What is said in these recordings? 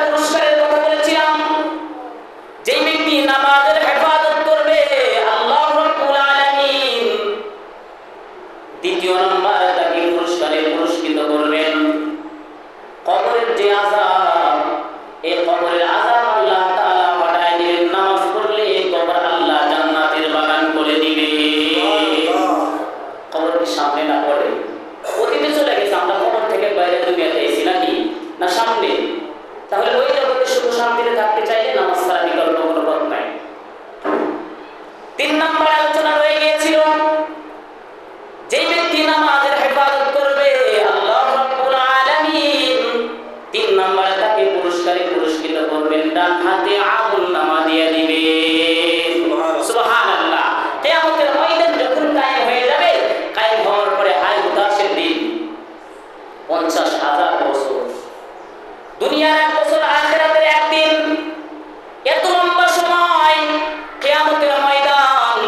পুরস্কারের কথা বলেছিলাম। যেই ব্যক্তি নামাজের হেফাজত করবে আল্লাহ রাব্বুল আলামিন দ্বিতীয় নম্বর তাকে পুরস্কারে পুরস্কৃত করবেন। কবরের যে আযাব, এই কবরের আযাব আল্লাহ তাআলা হটায় দিবেন। নামাজ পড়লে কবর আল্লাহ জান্নাতের বাগান করে দিবে। কবরের সামনে না পড়ে অতীতে চলে গেছে, আমরা কবর থেকে বাইরে দুনিয়াতে এসেছি নাকি না সামনে? তাহলে ওই জগতে সুখ শান্তিতে থাকতে চাইলে নামাজ ছাড়া বিকল্প কোনো পথ নাই। 3 নম্বর আলোচনা রয়ে গিয়েছিল, যেই ব্যক্তি নামাজের হেফাজত করবে আল্লাহ রাব্বুল আলামিন 3 নম্বরে তাকে পুরস্কারে পুরস্কৃত করবেন, ডান হাতে আমলনামা দিয়ে দিবেন। সুবহানাল্লাহ। কিয়ামতের ময়দান যখন কায়েম হয়ে যাবে, কায়েম হওয়ার পরে হায় উদাসের দিন 50,000 বছর, দুনিয়ার 1 বছর আখিরাতের 1 দিন, এত লম্বা সময় কিয়ামতের ময়দান।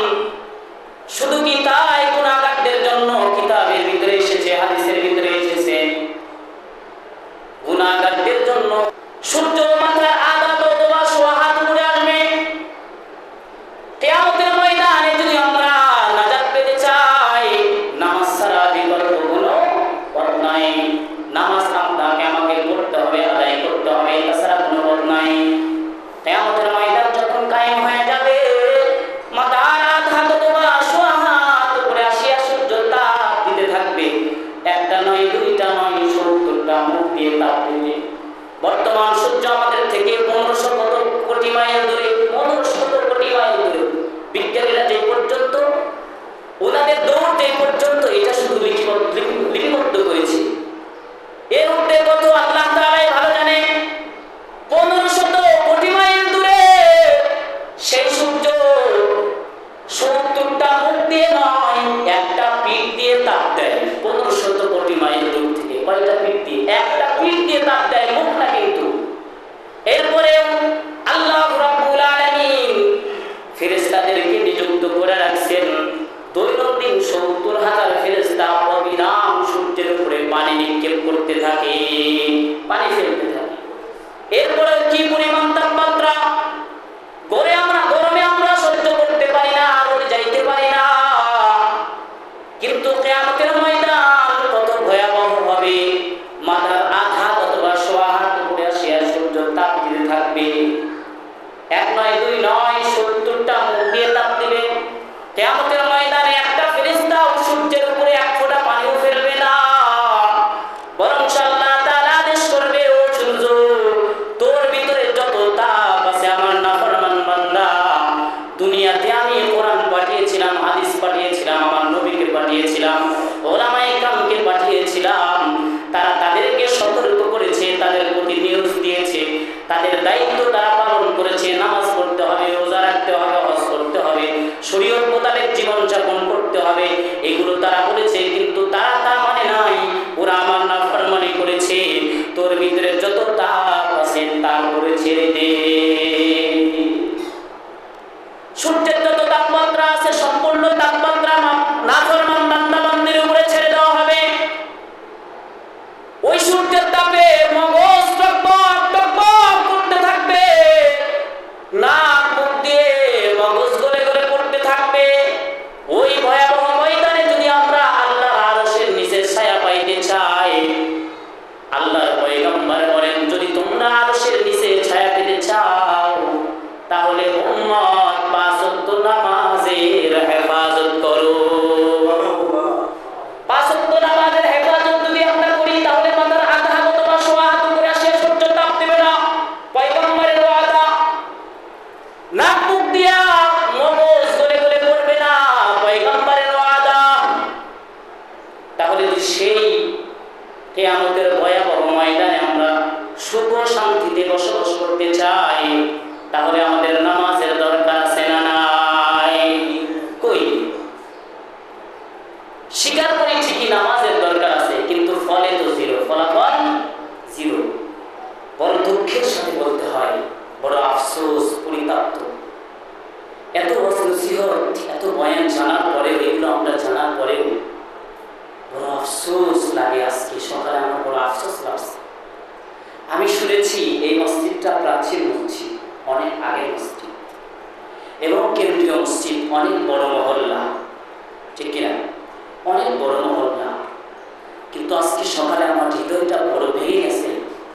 শুধু কি তাই, গুনাহগারদের জন্য কিতাবের ভিতরে এসেছে, হাদিসের ভিতরে এসেছে, গুনাহগারদের জন্য সূর্য মাথার আধা অথবা সোয়া হাত উপরে আসবে। কিয়ামতের ময়দানে যদি আমরা নাজাত পেতে চাই, নামাজ ছাড়া বিকল্প কোনো পথ নাই। নামাজ আমাকে পড়তে হবে, আদায় করতে হবে, তাছাড়া কোনো পথ নাই। কিয়ামতের ময়দান যখন কায়েম হয়ে যাবে, মাথার আধা অথবা সোয়া হাত উপরে আসিয়া সূর্য তাপ দিতে থাকবে। একটা নয়, দুইটা নয়, 70টা মুখ দিয়ে তাপ দিবে। বর্তমান সূর্য আমাদের থেকে 1500 কোটি মাইল দূরে, 1500 কোটি মাইল দূরে। বিজ্ঞানীরা যে পর্যন্ত, ওনাদের দৌড় যে পর্যন্ত, এটা শুধু লিপিবদ্ধ করেছে। এর উঠে কত আল্লাহ তাআলাই ভালো জানে। 1500 কোটি মাইল দূরে সেই সূর্য 70টা মুখ দিয়ে নয়, একটা পিঠ দিয়ে তাপ দেয়। 1500 কোটি মাইল দূর থেকে কয়টা পিঠ দিয়ে? একটা পিঠ দিয়ে তাপ দেয়, মুখ না কিন্তু। এরপরে আল্লাহ রাব্বুল আলামিন ফেরেশতাদেরকে নিযুক্ত করে রাখছেন। দৈনন্দিন 70,000 ফেরেশতা অবিরাম সূর্যের উপরে পানি নিক্ষেপ করতে থাকে, পানি ফেলতে থাকে। এরপরে কি পরিমাণ তাপমাত্রা! গরমে আমরা সহ্য করতে পারি না, রোদে যাইতে পারি না। কিন্তু কিয়ামতের ময়দান কত ভয়াবহ হবে! মাথার আধা অথবা সোয়া হাত উপরে আসিয়া সূর্য তাপ দিতে থাকবে। 1 নয়, 2 নয়, 70টা মুখ দিয়ে তাপ দিবে। কিয়ামতের ময়দানে একটা ফেরেশতাও সূর্যের উপরে 1 ফোঁটা পানিও ফেলবে না, বরং আল্লাহ তাআলা আদেশ করবে, ও সূর্য, তোর ভিতরে যত তাপ আছে আমার নাফরমান বান্দা, দুনিয়াতে আমি কোরআন পাঠিয়েছিলাম, হাদিস পাঠিয়েছিলাম, আমার নবীকে পাঠিয়েছিলাম, ওলামায়ে কেরামকে পাঠিয়েছিলাম, তারা তাদেরকে সতর্ক করেছে, তাদের প্রতি নিউজ দিয়েছে, তাদের দায়িত্ব তারা পালন করেছে। নামাজ পড়তে হবে, রোজা রাখতে হবে, হজ করতে হবে, শরীয়ত মোতাবেক জীবন যাপন করতে হবে, এগুলো তারা বলেছে। কিন্তু তারা তা মানে নাই, ওরা আমার নাফরমানি করেছে। তোর ভিতরে যত তাপ আছে তার উপরে ছেড়ে দে। সূর্যের যত তাপমাত্রা আছে সম্পূর্ণ তাপমাত্রা নাফরমান বান্দা বান্দির উপরে ছেড়ে দেওয়া হবে। ওই সূর্যের তাপে মগজ টকবক টকবক করতে থাকবে, নাক মুখ দিয়ে মগজ গলে গলে পড়তে থাকবে। ওই ভয়াবহ ময়দানে যদি আমরা আল্লাহর আরশের নিচে ছায়া পাইতে চাই, আল্লাহর পয়গম্বর বলেন, যদি তোমরা আরশের নিচে ছায়া পেতে চাও, তাহলে উম্মত 5 ওয়াক্ত নামাজের হেফাজত করো। 5 ওয়াক্ত নামাজের হেফাজত যদি আমরা করি, তাহলে মাথার আধা হাত অথবা সোয়া হাত উপরে আসিয়া সূর্য তাপ দিবে না, পয়গম্বরের ওয়াদা। নাক মুখ দিয়া মগজ গলে গলে পড়বে না, পয়গম্বরের ওয়াদা। তাহলে সেই কিয়ামতের ভয়াবহ ময়দানে আমরা সুখ শান্তিতে বসবাস করতে চাই, তাহলে আমাদের নামাজের দরকার আছে না নাই? কই? স্বীকার করি ঠিকই নামাজের দরকার আছে, কিন্তু ফলে তো জিরো, ফলাফল জিরো। বড় দুঃখের সাথে বলতে হয়, বড় আফসোস, পরিতাপ্ত। এত বছর নসিহত, এত বয়ান জানার পরেও, এগুলো আমরা জানার পরেও বড় আফসোস লাগে। আজকে সকালে আমার বড় আফসোস লাগছে। আমি শুনে শুনেছি এই মসজিদটা প্রাচীন মসজিদ, অনেক আগের মসজিদ এবং কেন্দ্রীয় মসজিদ, অনেক বড় মহল্লা।